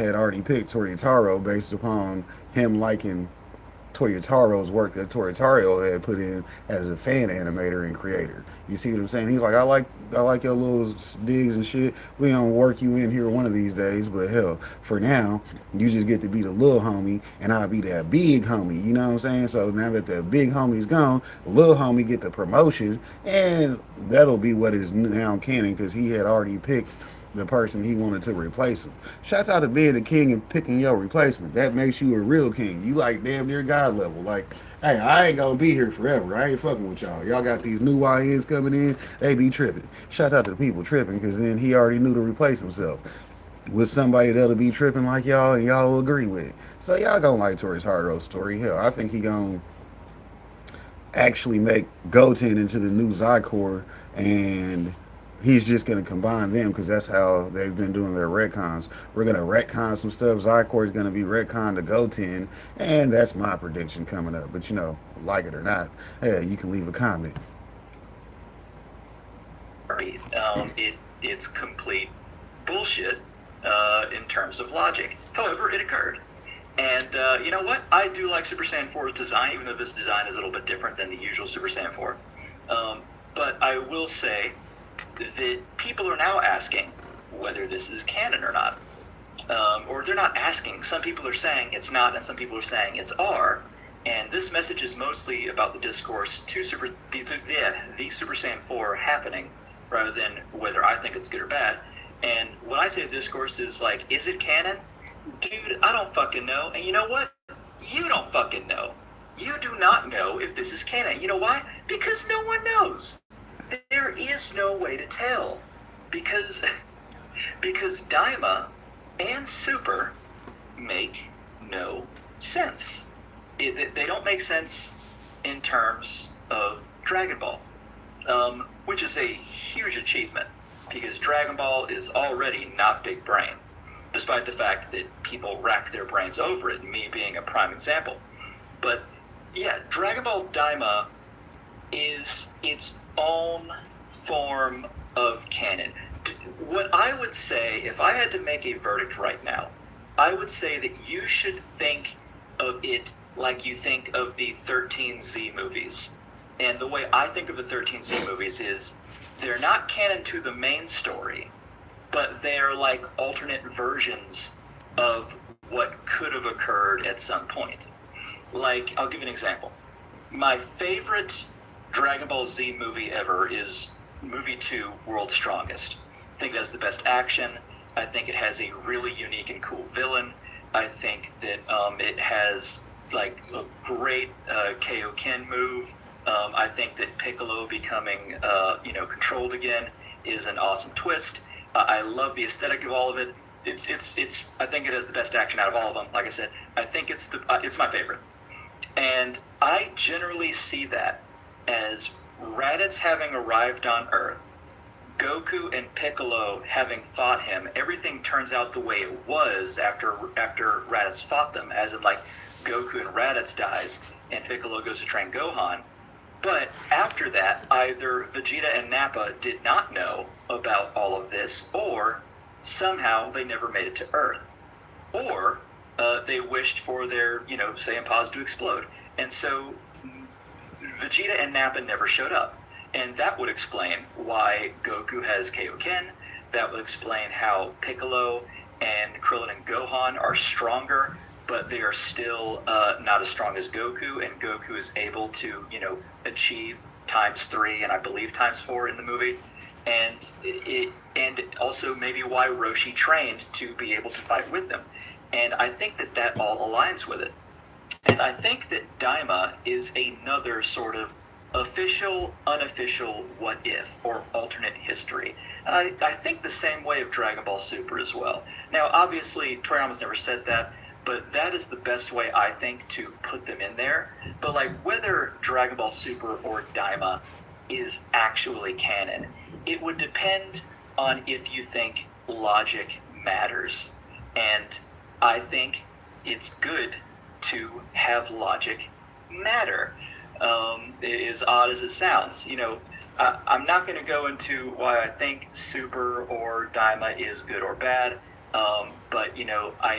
had already picked Toyotaro based upon him liking Toyotaro's work that Toyotaro had put in as a fan animator and creator. You see what I'm saying? He's like, I like your little digs and shit. We gonna work you in here one of these days, but hell, for now, you just get to be the little homie, and I'll be that big homie. You know what I'm saying? So now that the big homie's gone, the little homie get the promotion, and that'll be what is now canon because he had already picked the person he wanted to replace him. Shouts out to being a king and picking your replacement. That makes you a real king. You like damn near God level. Like, hey, I ain't gonna be here forever. I ain't fucking with y'all. Y'all got these new YNs coming in. They be tripping. Shouts out to the people tripping because then he already knew to replace himself with somebody that'll be tripping like y'all and y'all will agree with. So y'all gonna like Tori's Hard story. Hell, I think he gonna actually make Goten into the new Zycor, and he's just going to combine them because that's how they've been doing their retcons. We're going to retcon some stuff. Zycor is going to be retconned to Goten, and that's my prediction coming up. But like it or not, hey, you can leave a comment. It's complete bullshit in terms of logic. However, it occurred. And you know what? I do like Super Saiyan 4's design, even though this design is a little bit different than the usual Super Saiyan 4. But I will say that people are now asking whether this is canon or not. Or they're not asking. Some people are saying it's not, and some people are saying it's R. And this message is mostly about the discourse to the Super Saiyan 4 happening, rather than whether I think it's good or bad. And when I say discourse is like, is it canon? Dude, I don't fucking know. And you know what? You don't fucking know. You do not know if this is canon. You know why? Because no one knows. There is no way to tell. Because Daima and Super make no sense. They don't make sense in terms of Dragon Ball, which is a huge achievement because Dragon Ball is already not big brain, despite the fact that people rack their brains over it, me being a prime example. But yeah, Dragon Ball Daima is its own form of canon. What I would say, if I had to make a verdict right now, I would say that you should think of it like you think of the 13Z movies. And the way I think of the 13Z movies is they're not canon to the main story, but they're like alternate versions of what could have occurred at some point. Like, I'll give you an example. My favorite Dragon Ball Z movie ever is movie 2, World's Strongest. I think it has the best action. I think it has a really unique and cool villain. I think that it has like a great Kaioken move. I think that Piccolo becoming controlled again is an awesome twist. I love the aesthetic of all of it. It's. I think it has the best action out of all of them. Like I said, I think it's my favorite. And I generally see that as Raditz having arrived on Earth, Goku and Piccolo having fought him. Everything turns out the way it was after Raditz fought them, as in like Goku and Raditz dies and Piccolo goes to train Gohan. But after that, either Vegeta and Nappa did not know about all of this, or somehow they never made it to Earth, or they wished for their, Saiyan pods to explode. And so Vegeta and Nappa never showed up. And that would explain why Goku has Kaioken. That would explain how Piccolo and Krillin and Gohan are stronger, but they are still not as strong as Goku, and Goku is able to, achieve ×3 and I believe ×4 in the movie. And also maybe why Roshi trained to be able to fight with them. And I think that all aligns with it. And I think that Daima is another sort of official, unofficial what if, or alternate history. And I think the same way of Dragon Ball Super as well. Now, obviously, Toriyama's never said that, but that is the best way, I think, to put them in there. But, like, whether Dragon Ball Super or Daima is actually canon, it would depend on if you think logic matters. And I think it's good to have logic matter. As odd as it sounds, I'm not going to go into why I think Super or Daima is good or bad. But you know, I